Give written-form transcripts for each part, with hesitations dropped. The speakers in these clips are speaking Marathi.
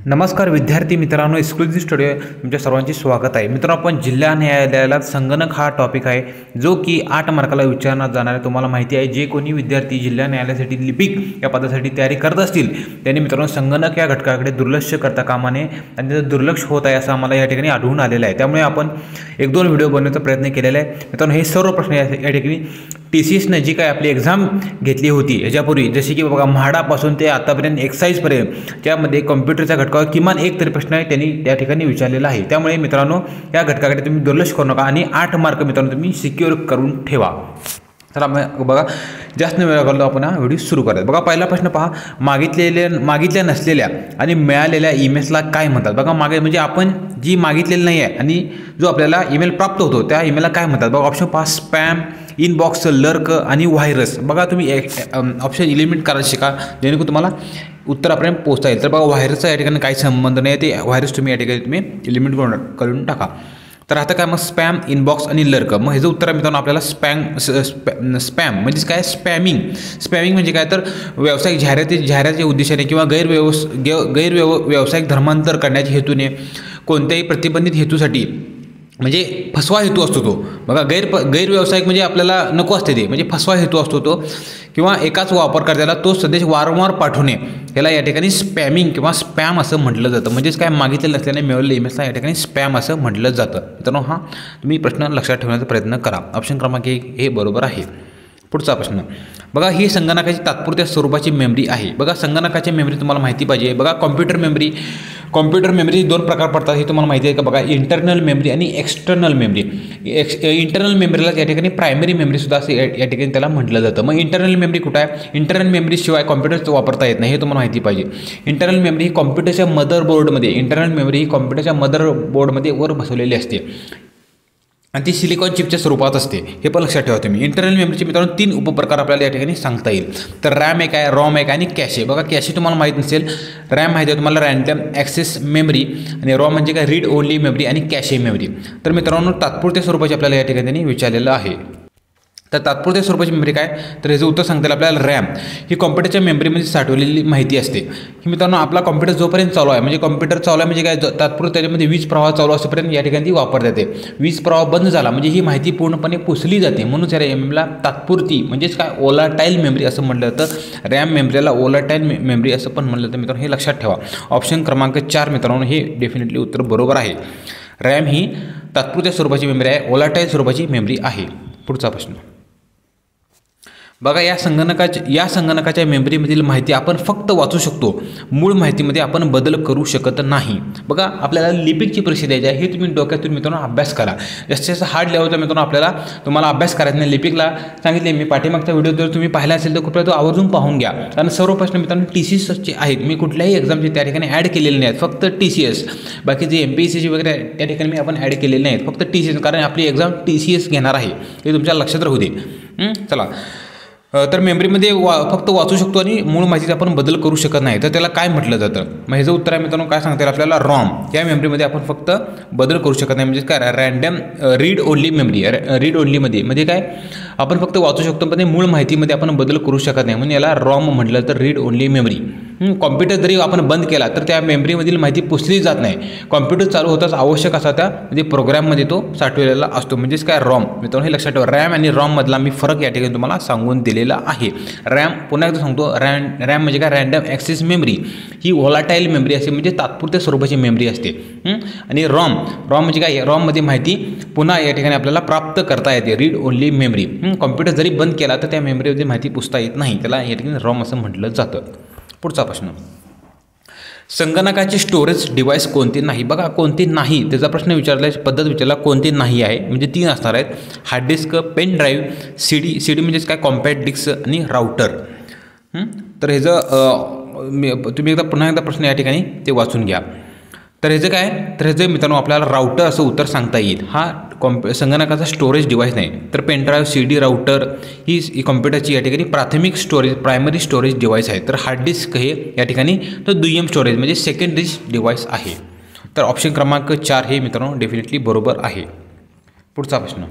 नमस्कार विद्यार्थी मित्रांनो, एक्सक्लुझिव्ह स्टुडिओ तुमच्या सर्वांचे स्वागत आहे. मित्रांनो, आपण जिल्हा न्यायालयाला संगणक हा टॉपिक आहे जो की 8 मार्काला विचारण्यात जाणार आहे. तुम्हाला माहिती आहे, जे कोणी विद्यार्थी जिल्हा न्यायालयासाठी लिपिक या पदासाठी तयारी करत असतील त्यांनी मित्रांनो संगणक या घटकाकडे दुर्लक्ष करता कामा नये आणि त्याचं दुर्लक्ष होत आहे असं आम्हाला या ठिकाणी आढळून आलेलं आहे. त्यामुळे आपण 1-2 व्हिडिओ बनवण्याचा प्रयत्न केलेला आहे. मित्रांनो, हे सर्व प्रश्न या ठिकाणी TCSने जी काय आपली एक्झाम घेतली होती याच्यापूर्वी, जसे की बघा म्हाडापासून ते आतापर्यंत एक्साईजपर्यंत त्यामध्ये कॉम्प्युटरच्या घटकावर किमान एक तरी प्रश्न आहे त्यांनी त्या ठिकाणी विचारलेला आहे. त्यामुळे मित्रांनो, या घटकाकडे तुम्ही दुर्लक्ष करू नका आणि 8 मार्क मित्रांनो तुम्ही सिक्युअर करून ठेवा. चला बघा, जास्त वेळ करतो आपण हा व्हिडिओ सुरू करायचा. बघा, पहिला प्रश्न पहा, मागितल्या नसलेल्या आणि मिळालेल्या ईमेल्सला काय म्हणतात. बघा, म्हणजे आपण जी मागितलेली नाही आहे आणि जो आपल्याला ईमेल प्राप्त होतो त्या ईमेलला काय म्हणतात. बघा, ऑप्शन पहा, स्पॅम, इनबॉक्स, लर्क आणि व्हायरस. बघा, तुम्ही ऑप्शन एलिमिनेट करायला शिका जेणेकरून तुम्हाला उत्तरापर्यंत पोहोचता येईल. तर बघा, व्हायरसचा या ठिकाणी काही संबंध नाही, ते व्हायरस तुम्ही या ठिकाणी एलिमिनेट करून टाका. तर आता काय मग स्पॅम, इनबॉक्स आणि लर्क. मग ह्याचं उत्तर मित्रांनो आपल्याला स्पॅम म्हणजे काय, स्पॅमिंग म्हणजे काय, तर व्यावसायिक जाहिरातीच्या उद्देशाने किंवा व्यावसायिक धर्मांतर करण्याच्या हेतूने कोणत्याही प्रतिबंधित हेतूसाठी, म्हणजे फसवा हेतू असतो तो. बघा, गैरव्यावसायिक म्हणजे आपल्याला नको असते ते, म्हणजे फसवा हेतू असतो तो, किंवा एकाच वापरकर्त्याला तो संदेश वारंवार पाठवणे याला या ठिकाणी स्पॅमिंग किंवा स्पॅम असं म्हटलं जातं. म्हणजेच काय, मागितलेलं नसल्याने मिळवलेल्या ईमेल्सला या ठिकाणी स्पॅम असं म्हटलं जातं. मित्रांनो, हा तुम्ही प्रश्न लक्षात ठेवण्याचा प्रयत्न करा. ऑप्शन क्रमांक 1 हे बरोबर आहे. पुढचा प्रश्न बघा, ही संगणकाची तात्पुरत्या स्वरूपाची मेमरी आहे. बघा, संगणकाची मेमरी तुम्हाला माहिती पाहिजे. बघा, कॉम्प्युटर मेमरी 2 प्रकार पडतात हे तुम्हाला माहिती आहे का. बघा, इंटरनल मेमरी आणि एक्सटर्नल मेमरी. इंटरनल मेमरीला या ठिकाणी प्रायमरी मेमरी सुद्धा असं या ठिकाणी त्याला म्हटलं जातं. मग इंटरनल मेमरी कुठं आहे. इंटरनल मेमरी शिवाय कॉम्प्युटर वापरता येत नाही हे तुम्हाला माहिती पाहिजे. इंटरनल मेमरी ही कॉम्प्युटरच्या मदरबोर्डमध्ये वर बसवलेली असते आणि ती सिलिकॉन चिपच्या स्वरूपात असते. हे पण लक्षात ठेवा तुम्ही. इंटरनल मेमरीचे मित्रांनो 3 उपप्रकार आपल्याला या ठिकाणी सांगता येईल. तर रॅम एक आहे, रॉम एक आणि कॅशे. बघा, कॅशे तुम्हाला माहीत नसेल. रॅम माहिती आहे तुम्हाला, रँडम ॲक्सेस मेमरी, आणि रॉम म्हणजे काय, रीड ओनली मेमरी आणि कॅशे मेमरी. तर मित्रांनो, तात्पुरत्या स्वरूपाची आपल्याला या ठिकाणी विचारलेलं आहे. तर तात्पुरत्या स्वरूपाची मेमरी काय, तर याचं उत्तर सांगता येईल आपल्याला. रॅम ही कॉम्प्युटरच्या मेमरीमध्ये साठवलेली माहिती असते. ही मित्रांनो आपला कॉम्प्युटर जोपर्यंत चालू आहे, म्हणजे कॉम्प्युटर चालू आहे म्हणजे काय, तात्पुरतं त्याच्यामध्ये वीज प्रवाह चालू असेपर्यंत या ठिकाणी ती वापरता येते. वीज प्रवाह बंद झाला म्हणजे ही माहिती पूर्णपणे पुसली जाते. म्हणून या रॅमला तात्पुरती म्हणजेच काय, ओलाटाईल मेमरी असं म्हटलं जातं. रॅम मेमरीला ओलाटाईल मेमरी असं पण म्हटलं जातं. मित्रांनो, हे लक्षात ठेवा. ऑप्शन क्रमांक 4 मित्रांनो हे डेफिनेटली उत्तर बरोबर आहे. रॅम ही तात्पुरत्या स्वरूपाची मेमरी आहे, ओलाटाईल स्वरूपाची मेमरी आहे. पुढचा प्रश्न बघा, या संगणकाच्या मेमरीमधील माहिती आपण फक्त वाचू शकतो, मूळ माहितीमध्ये आपण बदल करू शकत नाही. बघा, आपल्याला लिपिकची परीक्षा द्यायची आहे हे तुम्ही डोक्यातून मित्रांनो अभ्यास करा. जास्त जास्त हार्ड लेवलचा मित्रांनो तुम्हाला अभ्यास करायचा नाही. लिपिकला सांगितले मी, पाठीमागचा व्हिडिओ जर तुम्ही पाहिला असेल तर कृपया तो आवर्जून पाहून घ्या. कारण सर्व प्रश्न मित्रांनो TCSचे आहेत. मी कुठल्याही एक्झामचे त्या ठिकाणी ॲड केलेले नाहीत, फक्त TCS. बाकी जे MPSCची वगैरे त्या ठिकाणी मी आपण ॲड केलेले नाहीत, फक्त TCS. कारण आपली एक्झाम TCS घेणार आहे हे तुमच्या लक्षात राहू दे. चला, तर मेमरीमध्ये फक्त वाचू शकतो आणि मूळ माहितीचा आपण बदल करू शकत नाही. तर त्याला काय म्हटलं जातं. मग ह्याचं उत्तर आहे मित्रांनो काय सांगता येईल आपल्याला, रॉम. या मेमरीमध्ये आपण फक्त बदल करू शकत नाही. म्हणजे काय, random read only memory. Read ओनलीमध्ये म्हणजे काय, आपण फक्त वाचू शकतो पण मूळ माहितीमध्ये आपण बदल करू शकत नाही, म्हणून याला रॉम म्हटलं तर रीड ओनली मेमरी. कॉम्प्युटर जरी आपण बंद केला तर त्या मेमरीमधील माहिती पुसली जात नाही. कॉम्प्युटर चालू होताच आवश्यक असा त्या म्हणजे प्रोग्राममध्ये तो साठवलेला असतो. म्हणजेच काय, रॉम. मित्रांनो, हे लक्षात ठेवा. रॅम आणि रॉममधला मी फरक या ठिकाणी तुम्हाला सांगून दिलेला आहे. रॅम पुन्हा एकदा सांगतो, रॅम म्हणजे काय, रँडम ॲक्सेस मेमरी. ही व्होलाटाईल मेमरी असते, म्हणजे तात्पुरत्या स्वरूपाची मेमरी असते. आणि रॉम म्हणजे काय, रॉममध्ये माहिती पुन्हा या ठिकाणी आपल्याला प्राप्त करता येते, रीड ओनली मेमरी. कॉम्प्युटर जरी बंद केला तर त्या मेमरीमध्ये माहिती पुसता येत नाही, त्याला या ठिकाणी रॉम असं म्हटलं जातं. पुढचा प्रश्न, संगणकाचे स्टोरेज डिव्हाइस कोणते नाही. बघा, कोणते नाही त्याचा प्रश्न विचारल्याची पद्धत विचारला. कोणते नाही आहे म्हणजे 3 असणार आहेत, hard disk, pen drive, CD म्हणजेच काय, कॉम्पॅक्ट डिस्क आणि राउटर. तर ह्याचं तुम्ही पुन्हा एकदा प्रश्न या ठिकाणी ते वाचून घ्या. तर ह्याचं काय, तर ह्याचं मित्रांनो आपल्याला राउटर असं उत्तर सांगता येईल. हा संगणकाचा स्टोरेज डिव्हाइस नाही. तर पेनड्राईव्ह, CD, राउटर ही कॉम्प्युटरची या ठिकाणी प्रायमरी स्टोरेज डिव्हाइस आहे. तर हार्ड डिस्क हे या ठिकाणी तो दुय्यम स्टोरेज म्हणजे सेकंडरी डिव्हाइस आहे. तर ऑप्शन क्रमांक 4 हे मित्रांनो डेफिनेटली बरोबर आहे. पुढचा प्रश्न,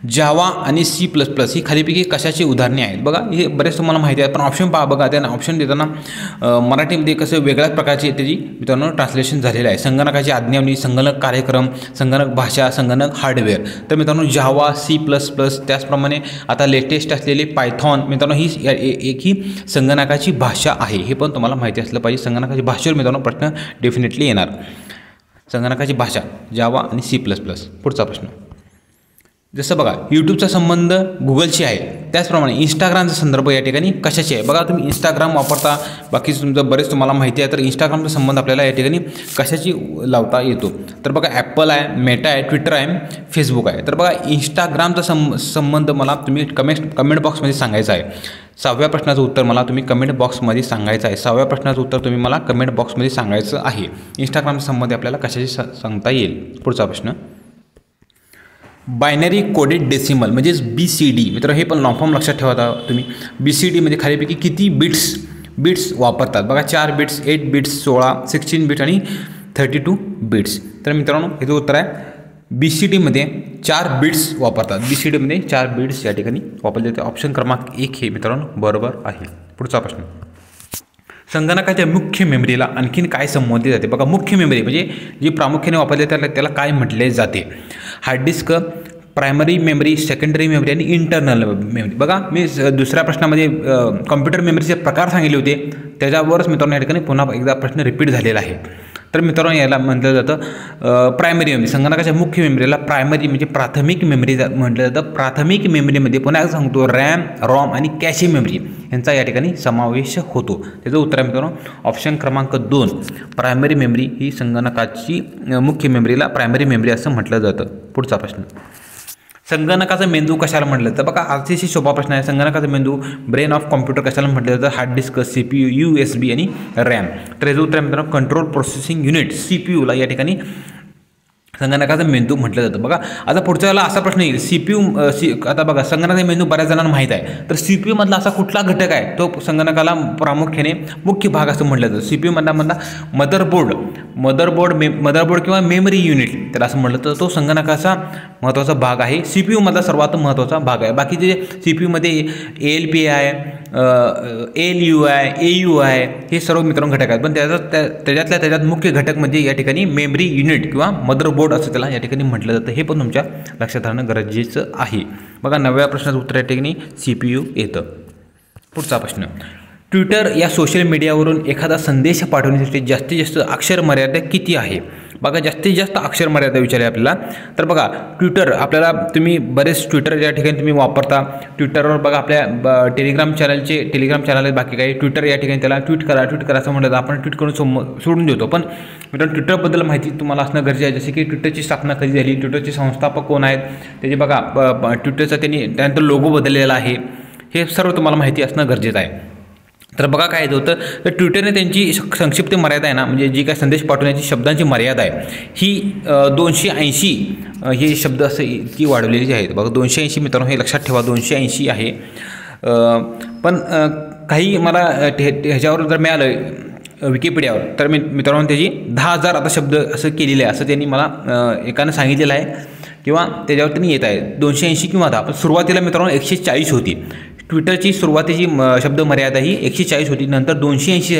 जावा आणि C++ ही खालीपैकी कशाची उदाहरणे आहेत? बघा हे बरेच तुम्हाला माहिती आहे, पण ऑप्शन पहा बघा. त्यांना ऑप्शन देताना मराठीमध्ये कसं वेगळ्याच प्रकारची त्याची मित्रांनो ट्रान्सलेशन झालेलं आहे. संगणकाची आज्ञावली, संगणक कार्यक्रम, संगणक भाषा, संगणक हार्डवेअर. तर मित्रांनो जावा, C++, त्याचप्रमाणे आता लेटेस्ट असलेली पायथॉन मित्रांनो ही एक ही संगणकाची भाषा आहे. हे पण तुम्हाला माहिती असलं पाहिजे. संगणकाची भाषेवर मित्रांनो प्रश्न डेफिनेटली येणार. संगणकाची भाषा जावा आणि C++. पुढचा प्रश्न, जसं बघा यूट्यूबचा संबंध गुगलशी आहे, त्याचप्रमाणे इंस्टाग्रामचा संदर्भ या ठिकाणी कशाची आहे? बघा तुम्ही इंस्टाग्राम वापरता, बाकी तुमचं बरेच तुम्हाला माहिती आहे, तर इंस्टाग्रामचा संबंध आपल्याला या ठिकाणी कशाची लावता येतो? तर बघा ॲपल आहे, मेटा आहे, ट्विटर आहे, फेसबुक आहे. तर बघा इंस्टाग्रामचा संबंध मला तुम्ही कमेंट बॉक्समध्ये सांगायचा आहे. 6व्या प्रश्नाचं उत्तर मला तुम्ही कमेंट बॉक्समध्ये सांगायचं आहे. 6व्या प्रश्नाचं उत्तर तुम्ही मला कमेंट बॉक्समध्ये सांगायचं आहे. इंस्टाग्रामचा संबंध आपल्याला कशाशी सांगता येईल? पुढचा प्रश्न, बायनरी कोडेड डेसिमल म्हणजेच BCD. मित्र हे पण लॉंग फॉर्म लक्षात ठेवा तुम्ही. BCD मध्ये खालीपैकी किती बिट्स वापरतात? बघा 4 बिट्स, 8 बिट्स, 16, 16 बिट्स आणि 32 बिट्स. तर मित्रांनो याचं उत्तर आहे BCD मध्ये 4 बिट्स वापरतात. BCD मध्ये 4 बिट्स या ठिकाणी वापरले जाते. ऑप्शन क्रमांक 1 हे मित्रांनो बरोबर आहे. पुढचा प्रश्न, संगणकाच्या मुख्य मेमरीला आणखीन काय संबोधले जाते? बघा मुख्य मेमरी म्हणजे जी प्रामुख्याने वापरली त्याला काय म्हटले जाते? Hard disk, primary memory, secondary memory आणि इंटरनल मेमरी. बघा मी दुसऱ्या प्रश्नामध्ये कॉम्प्युटर मेमरीचे प्रकार सांगितले होते, त्याच्यावरच मित्रांनो या ठिकाणी पुन्हा एकदा प्रश्न रिपीट झालेला आहे. तर मित्रांनो याला म्हटलं जातं प्रायमरी मेमरी. संगणकाच्या मुख्य मेमरीला प्रायमरी म्हणजे प्राथमिक मेमरी म्हटलं जातं. प्राथमिक मेमरीमध्ये पुन्हा सांगतो रॅम, रॉम आणि कॅशे मेमरी यांचा या ठिकाणी समावेश होतो. त्याचं उत्तर आहे मित्रांनो ऑप्शन क्रमांक 2. प्रायमरी मेमरी ही संगणकाची मुख्य मेमरीला प्रायमरी मेमरी असं म्हटलं जातं. पुढचा प्रश्न, संगणकाचा मेंदू कशाला म्हटलं जातं? बघा अतिशय सोपा प्रश्न आहे. संगणकाचा मेंदू ब्रेन ऑफ कॉम्प्युटर कशाला म्हटलं जातं? हार्ड डिस्क, CPU, USB आणि रॅम. तर याचं उत्तर मित्रांनो कंट्रोल प्रोसेसिंग युनिट CPU ला या ठिकाणी संगणकाचा मेंदू म्हटलं जातं. बघा आता पुढच्या वेळेला असा प्रश्न येईल CPU आता बघा संगणकाचा मेंदू बऱ्याच जणांना माहीत आहे, तर CPU मधला असा कुठला घटक आहे तो संगणकाला प्रामुख्याने मुख्य भाग असं म्हटलं जातं? CPU मधला मदरबोर्ड किंवा मेमरी युनिट त्याला असं म्हटलं तर तो संगणकाचा महत्त्वाचा भाग आहे. CPU मधला सर्वात महत्त्वाचा भाग आहे. बाकीचे CPU मध्ये ALP आहे, ALU आहे, AU आहे, हे सर्व मित्रांनो घटक आहेत, पण त्याच्यात मुख्य घटक म्हणजे या ठिकाणी मेमरी युनिट किंवा मदरबोर्ड असं त्याला या ठिकाणी म्हटलं जातं. हे पण तुमच्या लक्षात राहणं गरजेचं आहे. बघा 9व्या प्रश्नाचं उत्तर या ठिकाणी CPU येतं. पुढचा प्रश्न, ट्विटर या सोशल मीडियावरून एखादा संदेश पाठवण्यासाठी जास्तीत जास्त अक्षर मर्यादा किती आहे? बघा जास्तीत जास्त अक्षर मर्यादा विचारली आपल्याला. तर बघा ट्विटर आपल्याला तुम्ही बरेच ट्विटर या ठिकाणी तुम्ही वापरता. ट्विटरवर बघा आपल्या टेलिग्राम चॅनल आहेत, बाकी काही ट्विटर या ठिकाणी त्याला ट्विट करा असं म्हटलं तर आपण ट्विट करून सोडून देतो. पण मित्रांनो ट्विटरबद्दल माहिती तुम्हाला असणं गरजेचं आहे. जसे की ट्विटरची स्थापना कधी झाली, ट्विटरचे संस्थापक कोण आहेत, त्याचे बघा ट्विटरचा त्यानंतर लोगो बदललेला आहे, हे सर्व तुम्हाला माहिती असणं गरजेचं आहे. तर बघा काय होतं, तर ट्विटरने त्यांची संक्षिप्त मर्यादा आहे ना, म्हणजे जी काय संदेश पाठवण्याची शब्दांची मर्यादा आहे ही 280 हे शब्द असं इतकी वाढवलेली आहेत. बघा 280 मित्रांनो हे लक्षात ठेवा, 280 आहे. पण काही मला ह्याच्यावर जर मिळालं विकिपीडियावर तर मित्रांनो त्याची 10,000 आता शब्द असं केलेलं आहे असं त्यांनी मला एकानं सांगितलेलं आहे किंवा त्याच्यावर त्यांनी येत आहे 280 किंवा 10. पण सुरुवातीला मित्रांनो 140 होती. ट्विटरची सुरुवातीची शब्द मर्यादा ही 140 होती, नंतर 280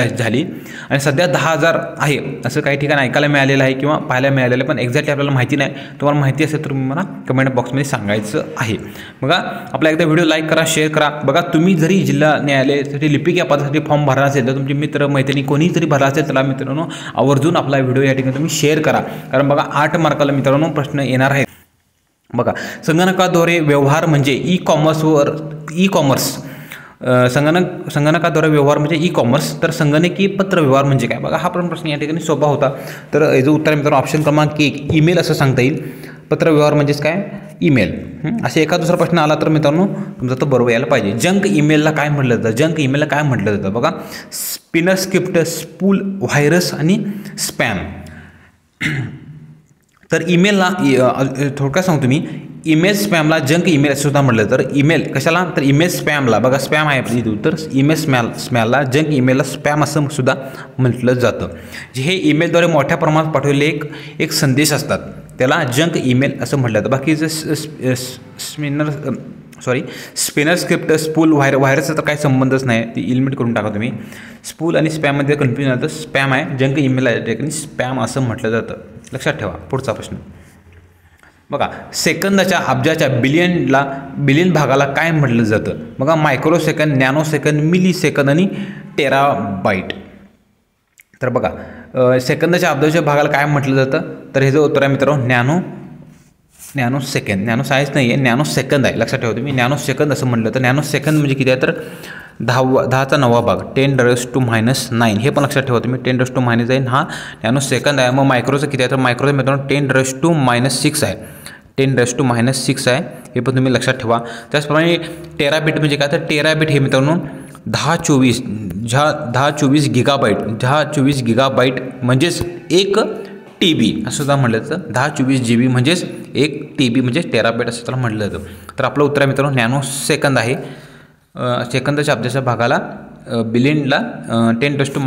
झाली आणि सध्या 10,000 आहे असं काही ठिकाणी ऐकायला मिळालेलं आहे किंवा पाहायला मिळालेलं आहे. पण एक्झॅक्टली आपल्याला माहिती नाही. तुम्हाला माहिती असेल तर मला कमेंट बॉक्समध्ये सांगायचं आहे. बघा आपला एकदा व्हिडिओ लाईक करा, शेअर करा. बघा तुम्ही जरी जिल्हा न्यायालयासाठी लिपिक या पदासाठी फॉर्म भरला असेल तर तुमचे मित्र मैत्रिणी कोणी जरी भरला असेल त्याला मित्रांनो आवर्जून आपला व्हिडिओ या ठिकाणी तुम्ही शेअर करा. कारण बघा 8 मार्काला मित्रांनो प्रश्न येणार आहे. बघा संगणकाद्वारे व्यवहार म्हणजे ई कॉमर्स संगणकाद्वारे व्यवहार म्हणजे ई कॉमर्स. तर संगणकीय पत्र व्यवहार म्हणजे काय? बघा हा पण प्रश्न या ठिकाणी सोपा होता. तर याचं उत्तर मित्रांनो ऑप्शन क्रमांक 1 ईमेल असं सांगता येईल. पत्र व्यवहार म्हणजेच काय? ईमेल. असे एका दुसरा प्रश्न आला तर मित्रांनो तुमचा तो बरोबर यायला पाहिजे. जंक ईमेलला काय म्हटलं जातं? जंक ईमेलला काय म्हटलं जातं? बघा स्पिनर स्क्रिप्ट, स्पूल, व्हायरस आणि स्पॅम. तर ईमेलला थोडक्यात सांगतो मी, ईमेल स्पॅमला जंक ईमेल असं सुद्धा म्हटलं. तर ईमेल कशाला? तर ईमेल स्पॅमला बघा स्पॅम आहे इथं, तर ईमेल स्पॅमला जंक ईमेलला स्पॅम असं सुद्धा म्हटलं जातं. जे हे ईमेलद्वारे मोठ्या प्रमाणात पाठवलेले एक संदेश असतात त्याला जंक ईमेल असं म्हटलं जातं. बाकीचं स्पिनर स्क्रिप्ट, स्पूल, व्हायरसचा तर काही संबंधच नाही, ती इलिमिनेट करून टाका तुम्ही. स्पूल आणि स्पॅममध्ये कन्फ्युजन झालं तर स्पॅम आहे, जंक ईमेल आहे स्पॅम असं म्हटलं जातं. लक्षात ठेवा. पुढचा प्रश्न बघा, सेकंदाच्या, अब्जाच्या, बिलियन भागाला काय म्हटलं जातं? बघा, microsecond, nanosecond, millisecond आणि टेराबाईट. तर बघा, सेकंदाच्या अब्जाच्या भागाला काय म्हटलं जातं? तर हे जो उत्तर आहे मित्रांनो नॅनो सेकंद. नॅनो सायन्स नाही आहे, नॅनो सेकंद आहे. लक्षात ठेवा तुम्ही, नॅनो सेकंद असं म्हटलं तर नॅनो सेकंद म्हणजे किती आहे? तर 10चा 9 भाग, 10⁻⁹ हे पण लक्षात ठेवा तुम्ही. 10⁻⁹ हा नॅनो सेकंद आहे. मग मायक्रोचं किती आहे? तर मायक्रोचं मित्रांनो 10⁻⁻6 आहे. 10⁻⁶ आहे, हे पण तुम्ही लक्षात ठेवा. त्याचप्रमाणे टेराबिट म्हणजे काय? तर टेराबिट हे मित्रांनो 1024 गिगाबाईट म्हणजेच 1 TB असं सुद्धा म्हटलं जातं. 1024 GB म्हणजेच 1 TB म्हणजे टेराबाईट असं त्याला म्हटलं जातं. तर आपलं उत्तर आहे मित्रांनो नॅनो सेकंद आहे. सेकंदाच्या अब्जाच्या भागाला बिलियनला 10⁻⁹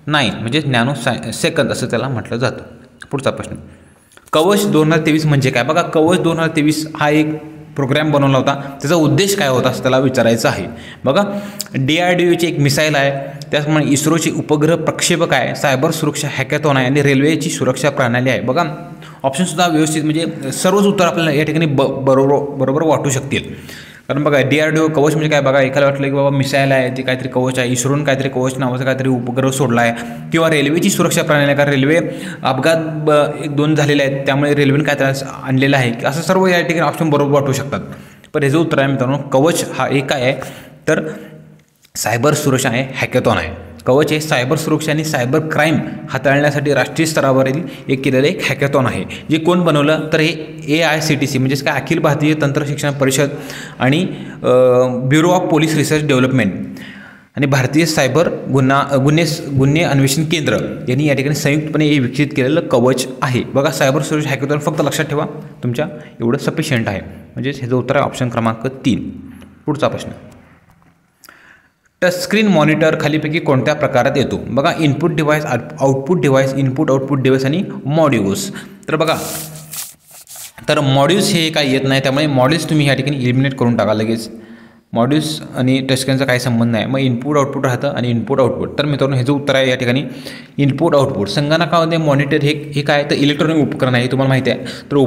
म्हणजेच नॅनो सेकंद असं त्याला म्हटलं जातं. पुढचा प्रश्न, कवच 2023 म्हणजे काय? बघा, कवच 2023 हा एक प्रोग्रॅम बनवला होता. त्याचा उद्देश काय होता असं त्याला विचारायचं आहे. बघा, DRDOची एक मिसाईल आहे, त्याचप्रमाणे इस्रोची उपग्रह प्रक्षेपक आहे, सायबर सुरक्षा हॅकॅथॉन आहे आणि रेल्वेची सुरक्षा प्रणाली आहे. बघा, ऑप्शनसुद्धा व्यवस्थित म्हणजे सर्वच उत्तर आपल्याला या ठिकाणी बरोबर वाटू शकतील. कारण बघा, DRDO कवच म्हणजे काय? बघा, एकाला वाटलं की बाबा मिसाईल आहे, ते काहीतरी कवच आहे, इस्रोनं काहीतरी कवच नावाचा काहीतरी उपग्रह सोडला आहे, किंवा रेल्वेची सुरक्षा प्रणाली आहे, कारण रेल्वे अपघात 1-2 झालेले आहेत, त्यामुळे रेल्वेने काहीतरी आणलेलं आहे, असं सर्व या ठिकाणी ऑप्शन बरोबर वाटू शकतात. पण हे जो उत्तर आहे मित्रांनो, कवच हा एक काय आहे? तर सायबर सुरक्षा आहे, हॅकॅथॉन आहे. कवच हे सायबर सुरक्षा आणि सायबर क्राईम हाताळण्यासाठी राष्ट्रीय स्तरावरील एक केलेलं एक हॅकॅथॉन आहे. जे कोण बनवलं? तर हे AICTC म्हणजेच काय? अखिल भारतीय तंत्र शिक्षण परिषद आणि bureau of police research development आणि भारतीय सायबर गुन्हे अन्वेषण केंद्र यांनी या ठिकाणी संयुक्तपणे हे विकसित केलेलं कवच आहे. बघा, सायबर सुरक्षा हॅकॅथॉन फक्त लक्षात ठेवा, तुमच्या एवढं सफिशियंट आहे. म्हणजेच हे जो उत्तर आहे ऑप्शन क्रमांक 3. पुढचा प्रश्न, टचस्क्रीन मॉनिटर खालीपैकी कोणत्या प्रकारात येतो? बघा, input device, output device, input output device आणि मॉड्यूल्स. तर बघा, तर मॉड्यूल्स हे काही येत नाही, त्यामुळे मॉड्यूल्स तुम्ही या ठिकाणी इलिमिनेट करून टाका लगेच. मॉड्यूल्स आणि टचस्क्रीनचा काही संबंध नाही. मग इनपुट आउटपुट राहतं आणि इनपुट आउटपुट. तर मित्रांनो, हे जो उत्तर आहे या ठिकाणी इनपुट आउटपुट. संगणकामध्ये मॉनिटर हे काय? तर इलेक्ट्रॉनिक उपकरण आहे, तुम्हाला माहिती आहे. तर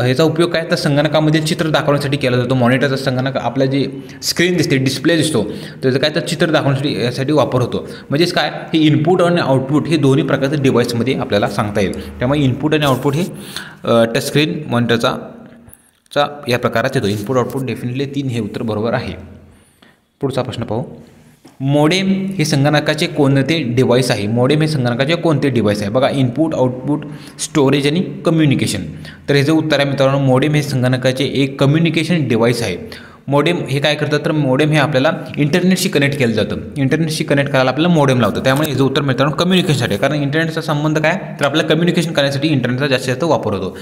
ह्याचा उपयोग काय? तर संगणकामध्ये चित्र दाखवण्यासाठी केला जातो. मॉनिटरचा संगणक आपल्या जे स्क्रीन दिसते, डिस्प्ले दिसतो, त्याचं काय? तर चित्र दाखवण्यासाठी यासाठी वापर होतो. म्हणजेच काय? हे इनपुट आणि आउटपुट हे दोन्ही प्रकारचे डिव्हाइसमध्ये आपल्याला सांगता येईल. त्यामुळे इनपुट आणि आउटपुट हे टचस्क्रीन मॉनिटरचा या प्रकारात येतो. इनपुट आउटपुट डेफिनेटली 3 हे उत्तर बरोबर आहे. पुढचा प्रश्न पाहू, मोडेम हे संगणकाचे कोणते डिव्हाइस आहे? मोडेम हे संगणकाचे कोणते डिव्हाइस आहे? बघा, इनपुट आउटपुट स्टोरेज आणि कम्युनिकेशन. तर हे जे उत्तर आहे मित्रांनो, मोडेम हे संगणकाचे एक कम्युनिकेशन डिव्हाइस आहे. मोडेम हे काय करतं? तर मोडेम हे आपल्याला इंटरनेटशी कनेक्ट केलं जातं. इंटरनेटशी कनेक्ट करायला आपल्याला मोडेम लावतं. त्यामुळे हे जे उत्तर मित्रांनो कम्युनिकेशनसाठी, कारण इंटरनेटचा संबंध काय? तर आपल्याला कम्युनिकेशन करण्यासाठी इंटरनेटचा जास्त वापर होतो.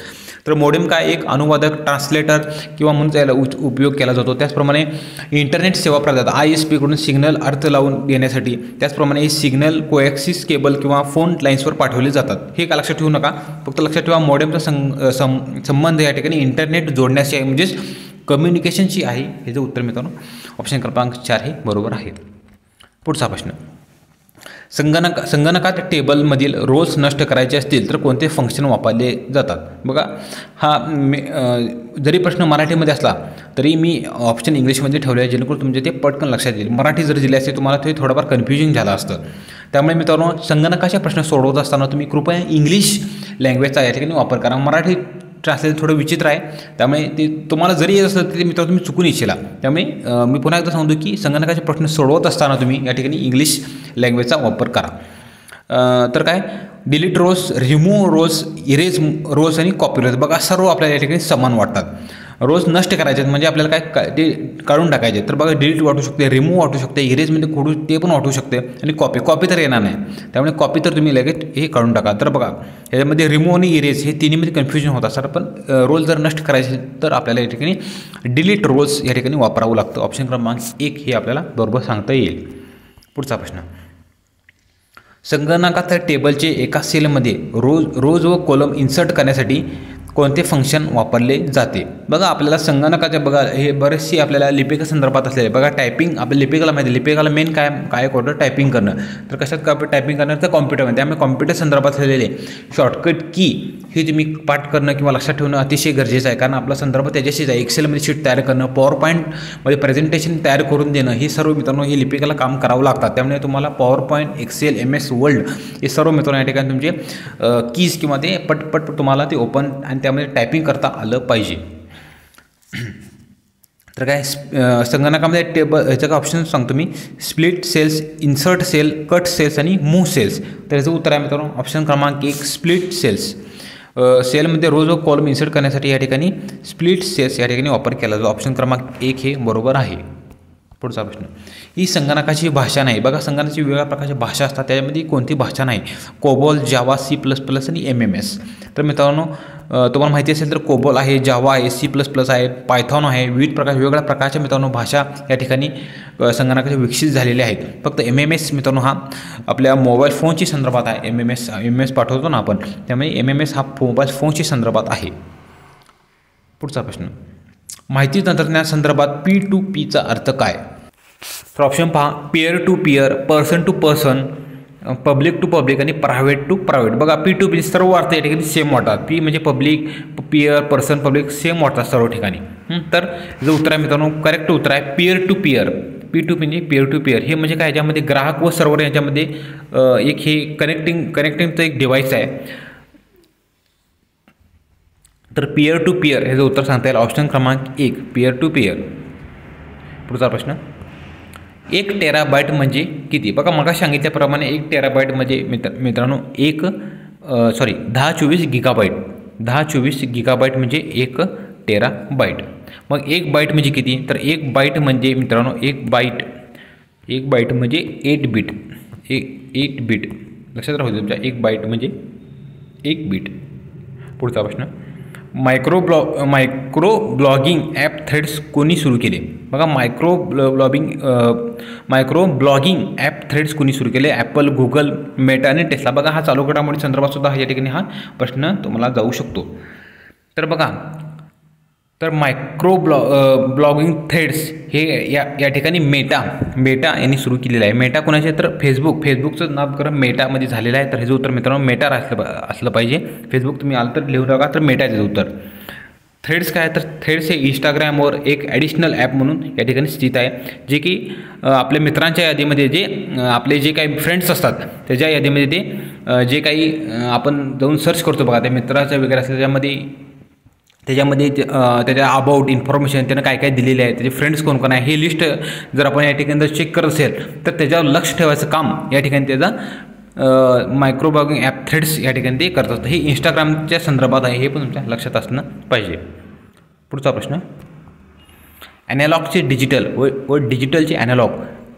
तर मोडेम काय? एक अनुवादक, ट्रान्सलेटर किंवा म्हणून त्याला उपयोग केला जातो. त्याचप्रमाणे इंटरनेट सेवा प्रदाता ISP कडून सिग्नल अर्थ लावून देण्यासाठी, त्याचप्रमाणे हे सिग्नल कोएक्सिस केबल किंवा फोन लाईन्सवर पाठवले जातात. हे का लक्षात ठेवू नका, फक्त लक्षात ठेवा मोडेमचा संबंध या ठिकाणी इंटरनेट जोडण्याशी आहे, म्हणजेच कम्युनिकेशनची आहे. हे जे उत्तर मित्रांनो ऑप्शन क्रमांक 4 हे बरोबर आहे. पुढचा प्रश्न, संगणकात टेबलमधील रोल्स नष्ट करायचे असतील तर कोणते फंक्शन वापरले जातात? बघा, हा जरी प्रश्न मराठीमध्ये असला तरी मी ऑप्शन इंग्लिशमध्ये ठेवले आहे, जेणेकरून तुमचे ते पटकन लक्षात येईल. मराठी जर दिले असते तुम्हाला ते थोडंफार कन्फ्युजन झालं असतं. त्यामुळे मित्रांनो, संगणकाचे प्रश्न सोडवत असताना तुम्ही कृपया इंग्लिश लँग्वेजचा या ठिकाणी वापर करा. मराठी ट्रान्सलेट थोडं विचित्र आहे, त्यामुळे ते तुम्हाला जरी येत असलं तरी मित्रांनो तुम्ही चुकून इच्छिला. त्यामुळे मी पुन्हा एकदा सांगतो की संगणकाचे प्रश्न सोडवत असताना तुम्ही या ठिकाणी इंग्लिश लँग्वेजचा वापर करा. तर काय? Delete rows, remove rows, erase rows आणि कॉपी रोल्स. बघा, सर्व आपल्याला या ठिकाणी समान वाटतात. रोल्स नष्ट करायचे म्हणजे आपल्याला काय ते काढून टाकायचे. तर बघा, डिलीट वाटू शकते, रिमूव्ह वाटू शकते, इरेजमध्ये खोडू ते पण वाटू शकते, आणि कॉपी तर येणार नाही. त्यामुळे कॉपी तर तुम्ही लगेच हे काढून टाका. तर बघा, ह्याच्यामध्ये रिमूव्ह आणि इरेज हे तिन्हीमध्ये कन्फ्युजन होत असतात. पण रोल जर नष्ट करायचे तर आपल्याला या ठिकाणी डिलीट रोल्स या ठिकाणी वापरावं लागतं. ऑप्शन क्रमांक 1 हे आपल्याला बरोबर सांगता येईल. पुढचा प्रश्न, संगणकात टेबलचे एका सेलमध्ये रोज व कॉलम इन्सर्ट करण्यासाठी कोणते फंक्शन वापरले जाते. बघा आपल्याला संगणकाच्या बघा हे बरेचशी आपल्याला लिपिका संदर्भात असलेले बघा टायपिंग आपल्या लिपिकाला माहिती लिपिकाला मेन काय करतो टायपिंग करणं. तर कशात काय टायपिंग करणं तर कॉम्प्युटरमध्ये. त्यामुळे कॉम्प्युटर संदर्भात असलेले शॉर्टकट की हे तुम्ही पाठ करणं किंवा लक्षात ठेवणं अतिशय गरजेचं आहे. कारण आपला संदर्भ त्याच्याशीच आहे. एक्सेलमध्ये शीट तयार करणं, पॉवर पॉईंटमध्ये प्रेझेंटेशन तयार करून देणं हे सर्व मित्रांनो हे लिपिकाला काम करावं लागतात. त्यामुळे तुम्हाला power point, excel, MS word हे सर्व मित्रांनो या ठिकाणी तुमचे कीज किंवा ते पटपट तुम्हाला ते ओपन आणि त्यामध्ये टायपिंग करता आलं पाहिजे. तर काय संगणकामध्ये टेबल ह्याचं काय ऑप्शन सांगतो मी. Split cells, insert cell, cut cells आणि मूव्ह सेल्स. तर याचं उत्तर आहे मित्रांनो ऑप्शन क्रमांक 1 स्प्लिट सेल्स. सेलमध्ये रोज व कॉलम इन्सर्ट करण्यासाठी या ठिकाणी स्प्लिट सेल्स या ठिकाणी वापर केला जातो. ऑप्शन क्रमांक 1 हे बरोबर आहे. पुढचा प्रश्न. ही संगणकाची भाषा नाही. बघा संगणकाची वेगवेगळ्या प्रकारच्या भाषा असतात. त्याच्यामध्ये कोणती भाषा नाही. कोबॉल, जावा, C++ आणि MMS. तर मित्रांनो तुम्हाला माहिती असेल तर कोबॉल आहे, जावा आहे, C++ आहे, पायथॉन आहे. विविध वेगवेगळ्या प्रकारच्या मित्रांनो भाषा या ठिकाणी संगणकाच्या विकसित झालेल्या आहेत. फक्त MMS मित्रांनो हा आपल्या मोबाईल फोनची संदर्भात आहे. MMS पाठवतो ना आपण. त्यामुळे MMS हा मोबाईल फोनची संदर्भात आहे. पुढचा प्रश्न. माहिती तंत्रज्ञान संदर्भात P2P अर्थ काय. तर ऑप्शन पहा. Peer to peer, person to person, public to public आणि प्रायव्हेट टू प्रायव्हेट. बघा P2P सर्व अर्थ या ठिकाणी सेम वाटतात. P म्हणजे public, peer, person, public same वाटतात सर्व ठिकाणी. तर जो उत्तर आहे मित्रांनो करेक्ट उत्तर आहे पीअर टू पीअर. P2P म्हणजे पीअर टू पीअर. हे म्हणजे काय याच्यामध्ये ग्राहक व सर्व्हर यांच्यामध्ये एक हे कनेक्टिंगचं एक डिव्हाइस आहे. तर पीअर टू पीअर हे जो उत्तर सांगता येईल ऑप्शन क्रमांक 1 पीअर टू पीअर. पुढचा प्रश्न. 1 टेराबाईट म्हणजे किती. बघा मग सांगितल्याप्रमाणे 1 टेराबाईट म्हणजे मित्रांनो 1024 गिगाबाईट. 1024 गिगाबाईट म्हणजे 1 टेराबाईट. मग 1 बाईट म्हणजे किती. तर 1 बाईट म्हणजे मित्रांनो 1 बाईट म्हणजे 8 बीट. 8 बीट लक्षात राहू दे तुमच्या. 1 बाईट म्हणजे 1 बीट. पुढचा प्रश्न. मायक्रो ब्लॉगिंग ॲप थ्रेड्स कोणी सुरू केले. बघा मायक्रो ब्लॉगिंग ॲप थ्रेड्स कोणी सुरू केले. ॲपल, गुगल, मेटा आणि टेस्ला. बघा हा चालू घडामोडी संदर्भात सुद्धा या ठिकाणी हा प्रश्न तुम्हाला जाऊ शकतो. तर बघा तर मायक्रो ब्लॉगिंग थ्रेड्स हे या ठिकाणी मेटा यांनी सुरू केलेलं आहे. मेटा कोणाचे तर फेसबुकचं नामकरण मेटामध्ये झालेलं आहे. तर हे उत्तर मित्रांनो मेटा असलं पाहिजे. फेसबुक तुम्ही आलं तर लिहून टाका. तर मेटाचं उत्तर. थ्रेड्स काय तर थ्रेड्स हे इंस्टाग्रामवर एक ॲडिशनल ॲप म्हणून या ठिकाणी स्थित आहे. जे की आपल्या मित्रांच्या यादीमध्ये जे आपले जे काही फ्रेंड्स असतात त्याच्या यादीमध्ये ते जे काही आपण जाऊन सर्च करतो बघा त्या मित्राचं वगैरे असलं त्याच्यामध्ये त्याच्या अबाउट इन्फॉर्मेशन त्यानं काय काय दिलेले आहे, त्याचे फ्रेंड्स कोण कोण आहे हे लिस्ट जर आपण या ठिकाणी जर चेक करत असेल तर त्याच्यावर लक्ष ठेवायचं काम या ठिकाणी त्याचा मायक्रो ब्लॉगिंग ॲप थ्रेड्स या ठिकाणी ते करत असतं. हे इंस्टाग्रामच्या संदर्भात आहे. हे पण तुमच्या लक्षात असणं पाहिजे. पुढचा प्रश्न. ॲनालॉगचे डिजिटल व डिजिटलचे ॲनालॉग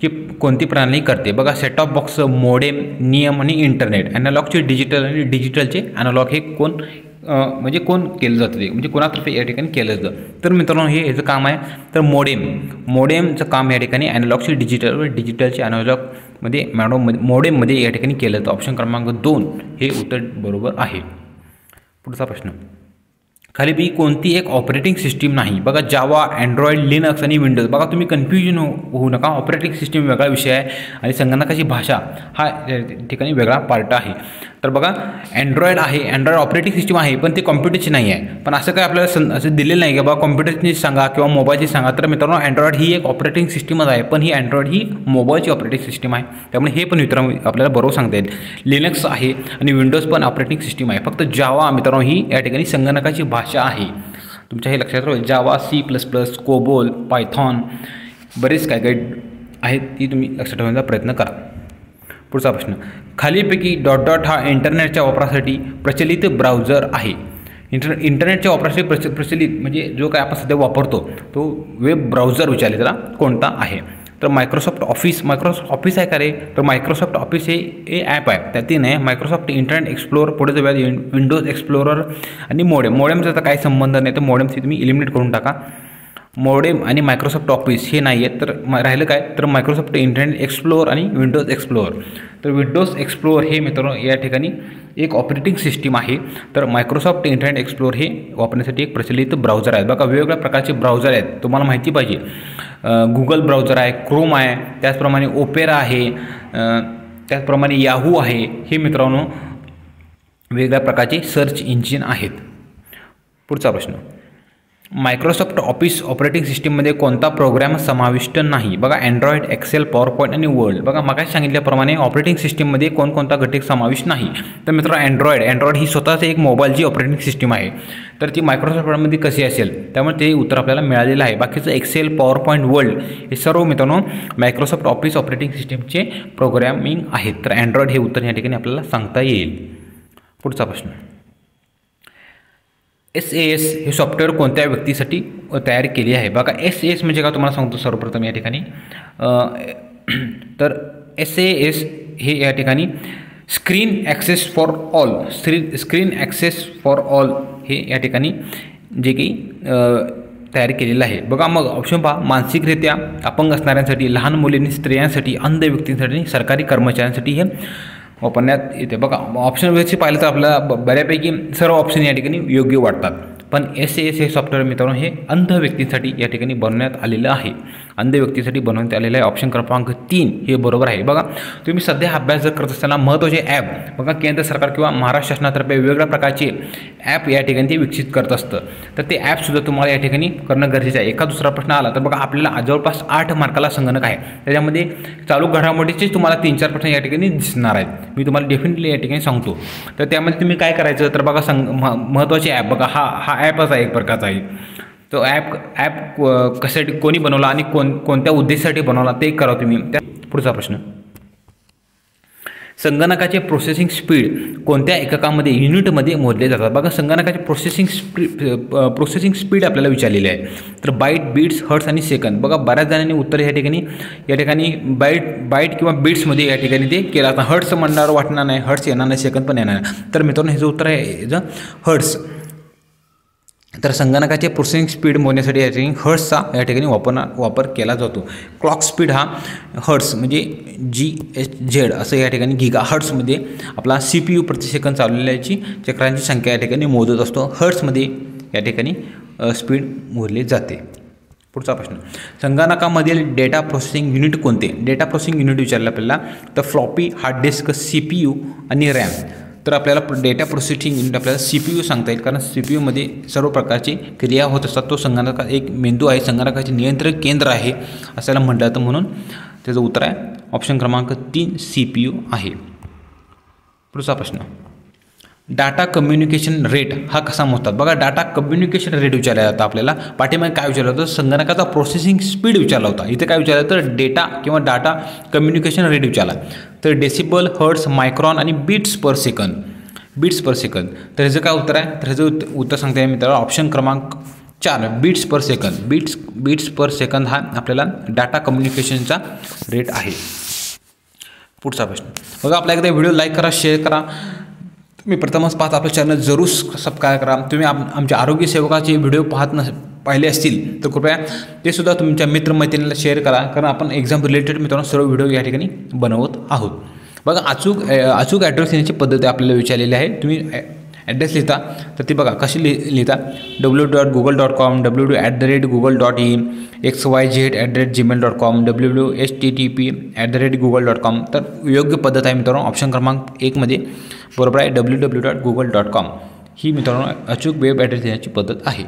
ची कोणती प्रणाली करते. बघा सेट टॉप बॉक्स, मोडेम, नियम आणि इंटरनेट. ॲनालॉगचे डिजिटल आणि डिजिटलचे ॲनालॉग हे कोण कोण केलं जातं ते म्हणजे कोणातर्फे या ठिकाणी केलं जातं. तर मित्रांनो हे ह्याचं काम आहे तर मोडेमचं काम या ठिकाणी ॲनालॉगचे डिजिटल व डिजिटलचे ॲनालॉगमध्ये मोडेममध्ये या ठिकाणी केलं जातं. ऑप्शन क्रमांक 2 हे उत्तर बरोबर आहे. पुढचा प्रश्न. खाली कोणती एक ऑपरेटिंग सिस्टीम नाही. बघा जावा, अँड्रॉइड, लिनक्स आणि विंडोज. बघा तुम्ही कन्फ्युजन होऊ नका. ऑपरेटिंग सिस्टीम वेगळा विषय आहे आणि संगणकाची भाषा हा ठिकाणी वेगळा पार्ट आहे. तर बघा अँड्रॉइड आहे, अँड्रॉइड ऑपरेटिंग सिस्टीम आहे पण ते कॉम्प्युटरची नाही आहे. पण असं काय आपल्याला असं दिलेलं नाही की बाबा कॉम्प्युटरची सांगा किंवा मोबाईलची सांगा. तर मित्रांनो अँड्रॉइड ही एक ऑपरेटिंग सिस्टीमच आहे पण ही अँड्रॉइड ही मोबाईलची ऑपरेटिंग सिस्टीम आहे. त्यामुळे हे पण मित्रांनो आपल्याला बरोबर सांगता येईल. लिनक्स आहे आणि विंडोज पण ऑपरेटिंग सिस्टीम आहे. फक्त जावा मित्रांनो ही या ठिकाणी संगणकाची भाषा आहे. तुमच्या हे लक्षात राहील. जावा, C++, कोबोल, पायथॉन बरेच काय काय आहेत ती तुम्ही लक्षात ठेवण्याचा प्रयत्न करा. पुढचा प्रश्न. खालीपैकी हा इंटरनेटच्या वापरासाठी प्रचलित ब्राउझर आहे. इंटरनेटच्या वापरासाठी प्रचलित म्हणजे जो काय आपण सध्या वापरतो तो वेब ब्राउझर विचारले त्याला कोणता आहे. तर मायक्रोसॉफ्ट ऑफिस आहे का रे. तर मायक्रोसॉफ्ट ऑफिस हे ॲप आहे. त्यातील नाही मायक्रोसॉफ्ट इंटरनेट एक्सप्लोअर पुढे जाऊया विंडोज एक्सप्लोरर आणि मोडेमचा तर काही संबंध नाही. तर मोडेमशी तुम्ही इलिमिनेट करून टाका. मोडेम आणि मायक्रोसॉफ्ट ऑफिस हे नाही आहेत. तर राहिलं काय, तर मायक्रोसॉफ्ट इंटरनेट एक्सप्लोअर आणि विंडोज एक्सप्लोअर. तर विंडोज एक्सप्लोअर हे मित्रांनो या ठिकाणी एक ऑपरेटिंग सिस्टीम आहे. तर मायक्रोसॉफ्ट इंटरनेट एक्सप्लोअर हे वापरण्यासाठी एक प्रचलित ब्राउझर आहे. बघा वेगवेगळ्या प्रकारचे ब्राउझर आहेत, तुम्हाला माहिती पाहिजे. गुगल ब्राउझर आहे, क्रोम आहे, त्याचप्रमाणे ओपेरा आहे, त्याचप्रमाणे याहू आहे. हे मित्रांनो वेगवेगळ्या प्रकारचे सर्च इंजिन आहेत. पुढचा प्रश्न, मायक्रोसॉफ्ट ऑफिस ऑपरेटिंग सिस्टीममध्ये कोणता प्रोग्राम समाविष्ट नाही? बघा अँड्रॉइड, एक्सेल, पॉवर पॉईंट आणि वर्ड. बघा मगाशी सांगितल्याप्रमाणे ऑपरेटिंग सिस्टीममध्ये कोणकोणता घटक समाविष्ट नाही? तर मित्रांनो अँड्रॉइड ही स्वतःच एक मोबाईलची ऑपरेटिंग सिस्टीम आहे. तर ती मायक्रोसॉफ्टमध्ये कशी असेल, त्यामुळे ते उत्तर आपल्याला मिळालेलं आहे. बाकीचं एक्सेल, पॉवर पॉईंट, वर्ड हे सर्व मित्रांनो मायक्रोसॉफ्ट ऑफिस ऑपरेटिंग सिस्टीमचे प्रोग्रॅमिंग आहेत. तर अँड्रॉइड हे उत्तर या ठिकाणी आपल्याला सांगता येईल. पुढचा प्रश्न, SAS हे सॉफ्टवेअर कोणत्या व्यक्तीसाठी तयार केले आहे? बघा SAS म्हणजे का तुम्हाला सांगतो सर्वप्रथम या ठिकाणी. तर SAS हे या ठिकाणी screen access for all, screen access for all हे या ठिकाणी जे की तयार केलेलं आहे. बघा मग ऑप्शन पहा, मानसिकरित्या अपंग असणाऱ्यांसाठी, लहान मुलींनी, स्त्रियांसाठी, अंध व्यक्तींसाठी, सरकारी कर्मचाऱ्यांसाठी हे वापरण्यात येते. बघा ऑप्शन व्यवस्थित पाहिलं तर आपल्याला बऱ्यापैकी सर्व ऑप्शन या ठिकाणी योग्य वाटतात. पण SAS हे सॉफ्टवेअर मित्रांनो हे अंध व्यक्तींसाठी या ठिकाणी बनवण्यात आलेलं आहे. अंध व्यक्तीसाठी बनवण्यात आलेलं आहे. ऑप्शन क्रमांक 3 हे बरोबर आहे. बघा तुम्ही सध्या अभ्यास जर करत असताना महत्त्वाचे ॲप, बघा केंद्र सरकार किंवा महाराष्ट्र शासनातर्फे वेगवेगळ्या प्रकारचे ॲप या ठिकाणी ते विकसित करत असतं. तर ते ॲपसुद्धा तुम्हाला या ठिकाणी करणं गरजेचं आहे. एका दुसरा प्रश्न आला तर बघा आपल्याला जवळपास 8 मार्काला संगणक आहे. त्याच्यामध्ये चालू घडामोडीचेच तुम्हाला 3-4 प्रश्न या ठिकाणी दिसणार आहेत. मी तुम्हाला डेफिनेटली या ठिकाणी सांगतो. तर त्यामध्ये तुम्ही काय करायचं, तर बघा महत्त्वाचे ॲप, बघा हा ॲपच आहे एक प्रकारचा आहे. तो ॲप कशासाठी कोणी बनवला आणि कोणत्या उद्देशासाठी बनवला ते करा तुम्ही. पुढचा प्रश्न, संगणकाचे प्रोसेसिंग स्पीड कोणत्या एककामध्ये, युनिटमध्ये मोजले जातात? बघा संगणकाचे प्रोसेसिंग स्पीड आपल्याला विचारलेले आहे. तर बाईट, बीट्स, हर्ट्स आणि सेकंद. बघा बऱ्याच जणांनी उत्तर या ठिकाणी बाईट किंवा बीट्समध्ये या ठिकाणी ते केलं असतं. हर्ट्स म्हणणार वाटणार नाही, हर्ट्स येणार नाही, सेकंद पण येणार नाही. तर मित्रांनो ह्याचं उत्तर आहे हर्ट्स. तर संगणकाचे प्रोसेसिंग स्पीड मोजण्यासाठी या ठिकाणी हर्ट्सचा या ठिकाणी वापर केला जातो. क्लॉक स्पीड हा हर्ट्स म्हणजे GHz असं या ठिकाणी गिगा हर्ट्समध्ये आपला CPU प्रति सेकंद चालवलेल्याची चक्रांची संख्या या ठिकाणी मोजत असतो. हर्ट्समध्ये या ठिकाणी स्पीड मोजली जाते. पुढचा प्रश्न, संगणकामधील डेटा प्रोसेसिंग युनिट कोणते? डेटा प्रोसेसिंग युनिट विचारलं आपल्याला तर फ्लॉपी, हार्ड डिस्क, CPU आणि रॅम. तर आपल्याला डेटा प्रोसेसिंग युनिट आपल्याला CPU सांगता येईल, कारण CPUमध्ये सर्व प्रकारची क्रिया होत असतात. तो संगणका एक मेंदू आहे, संगणकाचे नियंत्रण केंद्र आहे असायला म्हटलं जातं. म्हणून त्याचं उत्तर आहे ऑप्शन क्रमांक 3 CPU आहे. पुढचा प्रश्न, डाटा कम्युनिकेशन रेट हा कसा मोजतात? बघा डाटा कम्युनिकेशन रेट विचारला जातं आपल्याला. पाठीमागे काय विचारलं होतं, संगणकाचा प्रोसेसिंग स्पीड विचारला होता. इथे काय विचारलं तर डेटा किंवा डाटा कम्युनिकेशन रेट विचारला. तर डेसिबल, हर्ट्स, मायक्रॉन आणि बीट्स पर सेकंद. तर ह्याचं काय उत्तर आहे, तर ह्याचं उत्तर सांगता येईल मित्रांनो ऑप्शन क्रमांक 4 bits per second. Bits per second हा आपल्याला डाटा कम्युनिकेशनचा रेट आहे. पुढचा प्रश्न, बघा आपल्या एकदा व्हिडिओ लाईक करा, शेअर करा. तुम्ही प्रथमच पाहत आपलं चॅनल जरूर सबस्क्राईब करा. तुम्ही आमच्या आरोग्य सेवकाचे व्हिडिओ पाहिले असतील तर कृपया ते सुद्धा तुमच्या मित्रमैत्रिणीला शेअर करा, कारण आपण एक्झाम रिलेटेड मित्रांनो सर्व व्हिडिओ या ठिकाणी बनवत आहोत. बघा अचूक ॲड्रेस लिहिण्याची पद्धत आपल्याला विचारलेली आहे. तुम्ही ॲड्रेस लिहिता तर ती बघा कशी लिहिता, www.google.com, www@google.in, xyz@gmail.com, www.http@google.com. तर योग्य पद्धत आहे मित्रांनो ऑप्शन क्रमांक 1 मध्ये बरोबर आहे www.google.com. ही मित्रांनो अचूक वेब ॲड्रेस लिहिण्याची पद्धत आहे.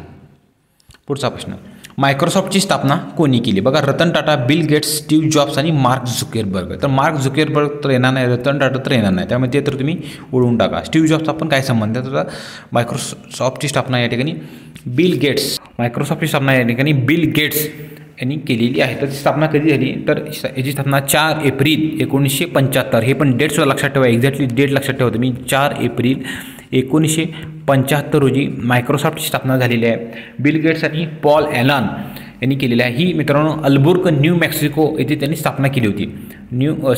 पुढचा प्रश्न, मायक्रोसॉफ्टची स्थापना कोणी केली? बघा Ratan Tata, Bill Gates, Steve Jobs आणि मार्क झुकेरबर्ग. तर मार्क झुकेरबर्ग तर येणार नाही, रतन टाटा तर येणार नाही, त्यामुळे ते तर तुम्ही उडवून टाका. स्टीव्ह जॉब्सचा पण काय संबंध आहे? तर मायक्रोसॉफ्टची स्थापना या ठिकाणी बिल गेट्स, मायक्रोसॉफ्टची स्थापना या ठिकाणी बिल गेट्स यांनी केलेली आहे. तर ती स्थापना कधी झाली, तर याची स्थापना 4 एप्रिल 1975. हे पण डेटसुद्धा लक्षात ठेवा, एक्झॅक्टली डेट लक्षात ठेवा तुम्ही. 4 एप्रिल 1975 रोजी मायक्रोसॉफ्टची स्थापना झालेली आहे. बिल गेट्स आणि पॉल ॲलन यांनी केलेली आहे. ही मित्रांनो अल्बुर्क, न्यू मेक्सिको येथे त्यांनी स्थापना केली होती.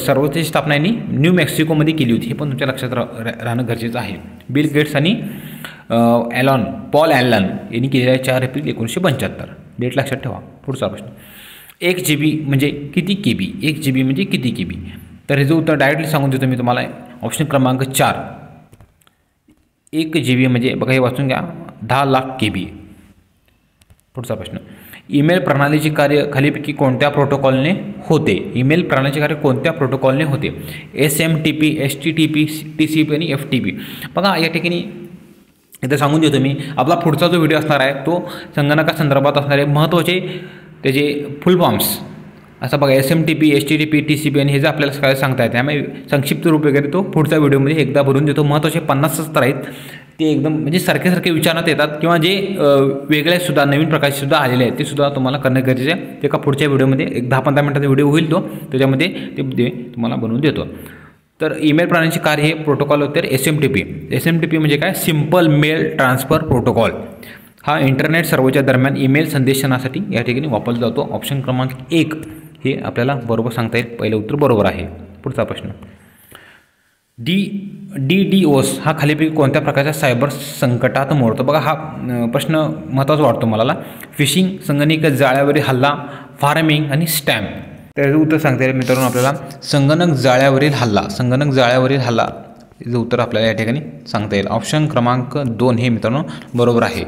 सर्वोच्च स्थापना यांनी न्यू मेक्सिकोमध्ये केली होती. हे पण तुमच्या लक्षात राहणं गरजेचं आहे. बिल गेट्स आणि पॉल ॲलन यांनी केलेलं आहे 4 एप्रिल 1975. डेट लक्षात ठेवा. पुढचा प्रश्न, 1 GB म्हणजे किती KB? 1 GB म्हणजे किती KB? तर हे जो उत्तर डायरेक्टली सांगून देतो मी तुम्हाला. ऑप्शन क्रमांक 4, 1 GB म्हणजे बघा, हे वाचून घ्या, 10 लाख KB. पुढचा प्रश्न, ईमेल प्रणालीचे कार्य खालीपैकी कोणत्या प्रोटोकॉलने होते? ईमेल प्रणालीचे कार्य कोणत्या प्रोटोकॉलने होते? SMTP, STTP, TCP आणि FTP. बघा या ठिकाणी इथं सांगून देतो मी, आपला पुढचा जो व्हिडिओ असणार आहे तो संगणकासंदर्भात असणारे महत्त्वाचे त्याचे फुल फॉर्म्स असं बघा, SMTP, STTP, TCP आणि हे जे आपल्याला काय सांगता येते, त्यामुळे संक्षिप्त रूप वगैरे तो पुढच्या व्हिडिओमध्ये एकदा भरून देतो. महत्त्वाचे 50 आहेत ते एकदम म्हणजे सारखे विचारण्यात येतात, किंवा जे वेगळे सुद्धा नवीन प्रकारचे सुद्धा आलेले आहेत ते सुद्धा तुम्हाला करणं गरजेचं आहे. ते एका पुढच्या व्हिडिओमध्ये एक 10-15 मिनिटाचा व्हिडिओ होईल तो, त्याच्यामध्ये ते तुम्हाला बनवून देतो. तर ईमेल प्रणालीचे कार्य हे प्रोटोकॉल होते SMTP. SMTP म्हणजे काय? Simple mail transfer protocol. हा इंटरनेट सर्व्हरच्या दरम्यान ईमेल संदेशनासाठी या ठिकाणी वापरला जातो. ऑप्शन क्रमांक 1 हे आपल्याला बरोबर सांगता येईल. पहिलं उत्तर बरोबर आहे. पुढचा प्रश्न, DDoS हा खालीपैकी कोणत्या प्रकारच्या सायबर संकटात मोडतो? बघा हा प्रश्न महत्त्वाचा वाटतो मला. फिशिंग, संगणक जाळ्यावरील हल्ला, फार्मिंग आणि स्टॅम. त्याचं उत्तर सांगता येईल मित्रांनो आपल्याला संगणक जाळ्यावरील हल्ला. संगणक जाळ्यावरील हल्ला याचं उत्तर आपल्याला या ठिकाणी सांगता येईल. ऑप्शन क्रमांक 2 हे मित्रांनो बरोबर आहे.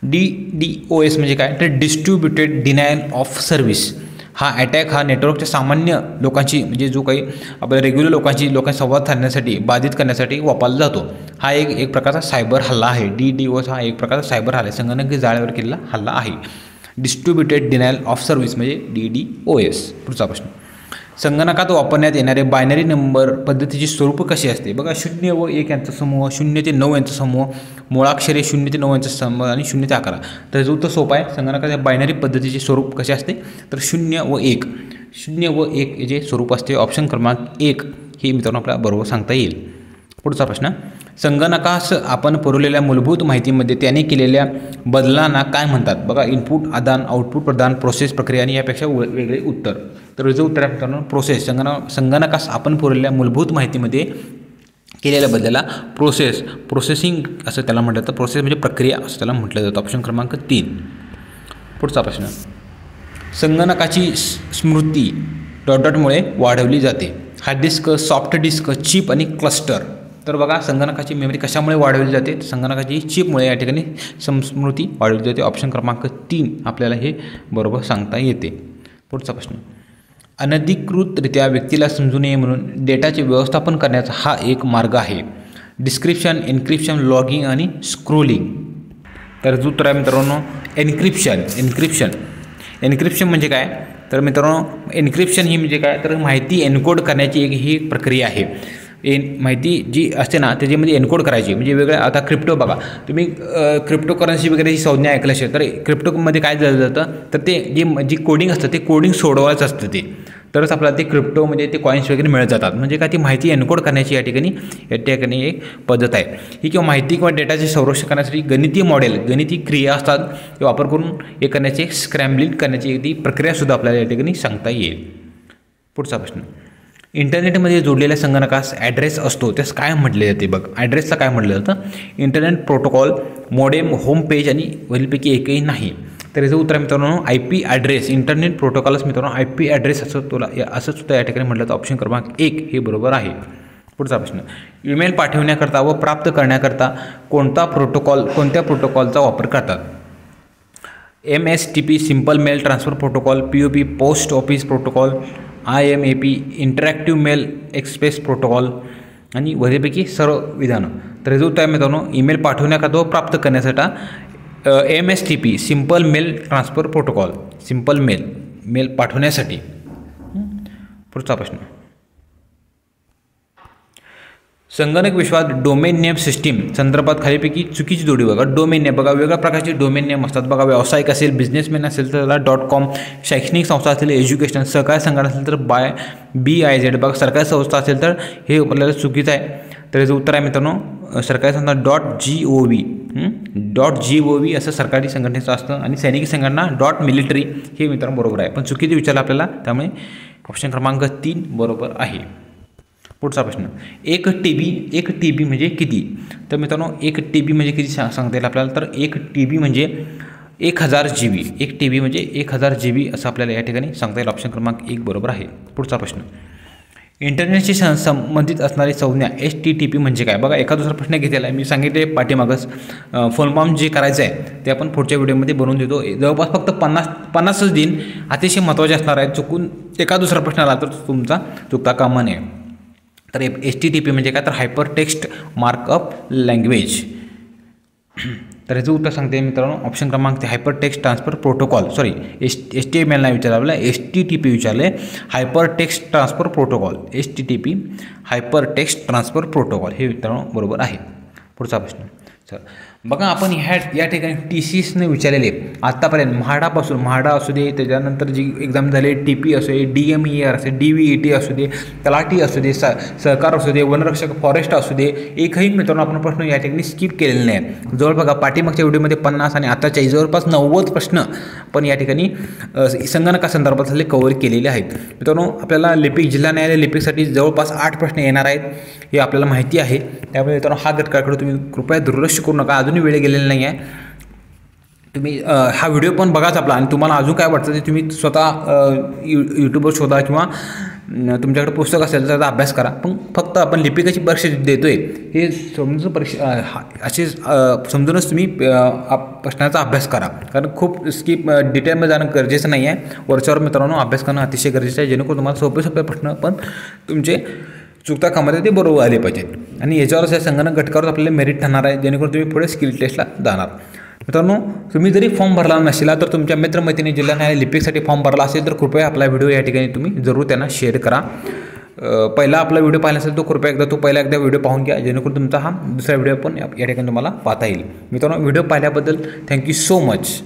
DDoS म्हणजे काय? तर डिस्ट्रीब्युटेड डिनायल ऑफ सर्व्हिस. हा अटॅक हा नेटवर्कच्या सामान्य लोकांची म्हणजे जो काही आपल्या रेग्युलर लोकांशी संवाद साधण्यासाठी बाधित करण्यासाठी वापरला जातो. हा एक प्रकारचा सायबर हल्ला आहे. DDoS हा एक प्रकारचा सायबर हल्ला, संगणक जाळ्यावर केलेला हल्ला आहे. डिस्ट्रीब्युटेड डिनायल ऑफ सर्व्हिस म्हणजे DDoS. पुढचा प्रश्न, संगणकात वापरण्यात येणारे बायनरी नंबर पद्धतीची स्वरूप कशी असते? बघा 0 व 1 यांचा समूह, 0 ते 9 यांचा समूह, मुळाक्षरे 0 ते 9 यांचा समूह आणि 0 ते 11. तर याचं उत्तर सोपं आहे. संगणकाच्या बायनरी पद्धतीचे स्वरूप कसे असते? तर 0 व 1. 0 व 1 जे स्वरूप असते. ऑप्शन क्रमांक 1 हे मित्रांनो आपल्याला बरोबर सांगता येईल. पुढचा प्रश्न, संगणकास आपण पुरवलेल्या मूलभूत माहितीमध्ये त्याने केलेल्या बदलांना काय म्हणतात? बघा इनपुट आदान, आउटपुट प्रदान, प्रोसेस, प्रक्रिया आणि यापेक्षा वेगळे उत्तर. तर याचं उत्तर आहे मित्रांनो प्रोसेस. संगणकास आपण पुरवलेल्या मूलभूत माहितीमध्ये केलेल्या बदलाला प्रोसेसिंग असं त्याला म्हटलं जातं. प्रोसेस म्हणजे प्रक्रिया असं त्याला म्हटलं जातं. ऑप्शन क्रमांक 3. पुढचा प्रश्न, संगणकाची स्मृती डॉटमुळे वाढवली जाते. Hard disk, soft disk, chip आणि क्लस्टर. तर बघा संगणकाची मेमरी कशामुळे वाढवली जाते? संगणकाची चिपमुळे या ठिकाणी स्मृती वाढवली जाते. ऑप्शन क्रमांक 3 आपल्याला हे बरोबर सांगता येते. पुढचा प्रश्न, अनधिकृतरित्या व्यक्तीला समजू नये म्हणून डेटाचे व्यवस्थापन करण्याचा हा एक मार्ग आहे. डिस्क्रिप्शन, एन्क्रिप्शन, लॉगिंग आणि स्क्रोलिंग. तर जो उत्तर आहे मित्रांनो एन्क्रिप्शन म्हणजे काय? तर मित्रांनो एन्क्रिप्शन ही म्हणजे काय? तर माहिती एन्कोड करण्याची ही प्रक्रिया आहे. माहिती जी असते ना त्याच्यामध्ये एन्कोड करायची म्हणजे वेगळं. आता क्रिप्टो बघा तुम्ही, क्रिप्टोकरन्सी वगैरे ही संज्ञा ऐकलं असेल. तर क्रिप्टोमध्ये काय झालं जातं? तर ते जी कोडिंग असतं ते कोडिंग सोडवायचं असतं ते, तरच आपल्याला ते क्रिप्टोमध्ये ते कॉईन्स वगैरे मिळत जातात. म्हणजे काय ती माहिती एन्कोड करण्याची या ठिकाणी एक पद्धत आहे ही. किंवा माहिती किंवा डेटाचे संरक्षण करण्यासाठी गणितीय मॉडेल, गणिती क्रिया असतात ते वापर करून हे करण्याची स्क्रॅम्बलिंग करण्याची ती प्रक्रियासुद्धा आपल्याला या ठिकाणी सांगता येईल. पुढचा प्रश्न, इंटरनेटमध्ये जोडलेल्या संगणकास ॲड्रेस असतो त्यास काय म्हटले जाते? बघ ॲड्रेसला काय म्हटलं जातं? Internet protocol, modem, home page आणि वरीलपैकी एकही नाही. तर याचं उत्तर मित्रांनो IP ॲड्रेस. इंटरनेट प्रोटोकॉलच मित्रांनो IP ॲड्रेस असं सुद्धा या ठिकाणी म्हटलं जातं. ऑप्शन क्रमांक 1 हे बरोबर आहे. पुढचा प्रश्न, ईमेल पाठवण्याकरता व प्राप्त करण्याकरता कोणत्या प्रोटोकॉलचा वापर करतात? MSTP simple mail transfer protocol, POP post office protocol, IMAP interactive mail express protocol आणि वरीपैकी सर्व विधानं. तर हे जो उत्तर मित्रांनो ईमेल पाठवण्याकरता व प्राप्त करण्यासाठी MSTP simple mail transfer protocol, simple mail पाठवण्यासाठी. पुढचा प्रश्न, संगणक विश्वात डोमेन नेम सिस्टीम संदर्भात खालीपैकी चुकीची जोडी. बघा डोमेन नेम, बघा वेगळ्या प्रकारचे डोमेन नेम असतात. बघा व्यावसायिक असेल, बिझनेसमॅन असेल तर त्याला .com, शैक्षणिक संस्था असेल एज्युकेशन, सहकारी संघटना असेल तर BIZ. बघा सरकारी संस्था असेल तर हे आपल्याला चुकीचं आहे. तर याचं उत्तर आहे मित्रांनो सरकारी संस्था .gov असं सरकारी संघटनेचं असतं आणि सैनिकी संघटना .military हे मित्रांनो बरोबर आहे. पण चुकीचं विचारलं आपल्याला, त्यामुळे ऑप्शन क्रमांक 3 बरोबर आहे. पुढचा प्रश्न, 1 TB म्हणजे किती? तर मित्रांनो 1 TB म्हणजे किती सांगता येईल आपल्याला? तर 1 TB म्हणजे 1000 GB, एक TB म्हणजे 1000 GB असं आपल्याला या ठिकाणी सांगता येईल. ऑप्शन क्रमांक 1 बरोबर आहे. पुढचा प्रश्न, इंटरनेटशी संबंधित असणारी संज्ञा HTTP म्हणजे काय? बघा, एका दुसरा प्रश्न घेतलेला आहे, मी सांगितले पाठीमागच. फुल फॉर्म जे करायचं आहे ते आपण पुढच्या व्हिडिओमध्ये बनवून देतो. जवळपास फक्त 50च दिन अतिशय महत्त्वाचे असणार आहेत. चुकून एका दुसरा प्रश्न आला तर तुमचा चुकता कामा नये. तर HTTP म्हणजे काय? तर हायपर टेक्स्ट मार्कअप लँग्वेज. तर याचं उत्तर सांगते मित्रांनो, ऑप्शन क्रमांक ते hyper text transfer protocol. Sorry, HTML नाही विचारलं, HTTP विचारले, hyper text transfer protocol. HTTP hyper text transfer protocol हे मित्रांनो बरोबर आहे. पुढचा प्रश्न, सर बघा, आपण या ठिकाणी TCSने विचारलेले आत्तापर्यंत म्हाडा असू दे, त्याच्यानंतर जी एक्झाम झाले TP असू दे, DMER असू दे, DVET असू दे, तलाठी असू दे, सहकार असू दे, वनरक्षक फॉरेस्ट असू दे, एकही मित्रांनो आपण प्रश्न या ठिकाणी स्किप केलेले नाही. जवळ बघा, पाठीमागच्या व्हिडिओमध्ये 50 आणि आताच्या जवळपास 90 प्रश्न पण या ठिकाणी संगणकासंदर्भातले कव्हर केलेले आहेत. मित्रांनो, आपल्याला लिपिक जिल्हा न्यायालय लिपिकसाठी जवळपास 8 प्रश्न येणार आहेत हे आपल्याला माहिती आहे. त्यामुळे मित्रांनो हा घटकाकडे तुम्ही कृपया दुर्लक्ष करू नका. अजूनही वेळ गेलेला नाही आहे. तुम्ही हा व्हिडिओ पण बघाच आपला, आणि तुम्हाला अजून काय वाटतं ते तुम्ही स्वतः यूट्यूबवर शोधा किंवा तुमच्याकडे पुस्तक असेल तर त्याचा अभ्यास करा. पण फक्त आपण लिपिकाची परीक्षा देतोय हे समजून असे समजूनच तुम्ही प्रश्नाचा अभ्यास करा. कारण खूप डिटेलमध्ये जाणं गरजेचं नाही आहे. वरच्यावर मित्रांनो अभ्यास करणं अतिशय गरजेचं आहे, जेणेकरून तुम्हाला सोपे प्रश्न पण तुमचे चुकता कामामध्ये ते बरोबर आले पाहिजेत. आणि याच्यावरच या संगणक घटकावर आपल्याला मेरिट ठरणार आहे, जेणेकरून तुम्ही पुढे स्किल टेस्टला जाणार. मित्रांनो, तुम्ही जरी फॉर्म भरला नसेला तर तुमच्या मित्रमैत्रिणी जिल्हा न्यायालय लिपिकसाठी फॉर्म भरला असेल तर कृपया आपला व्हिडिओ या ठिकाणी तुम्ही जरूर त्यांना शेअर करा. पहिला आपला व्हिडिओ पाहिला असेल तो कृपया एकदा व्हिडिओ पाहून घ्या, जेणेकरून तुमचा हा दुसरा व्हिडिओ पण या ठिकाणी तुम्हाला पाहता येईल. मित्रांनो, व्हिडिओ पाहिल्याबद्दल थँक्यू सो मच.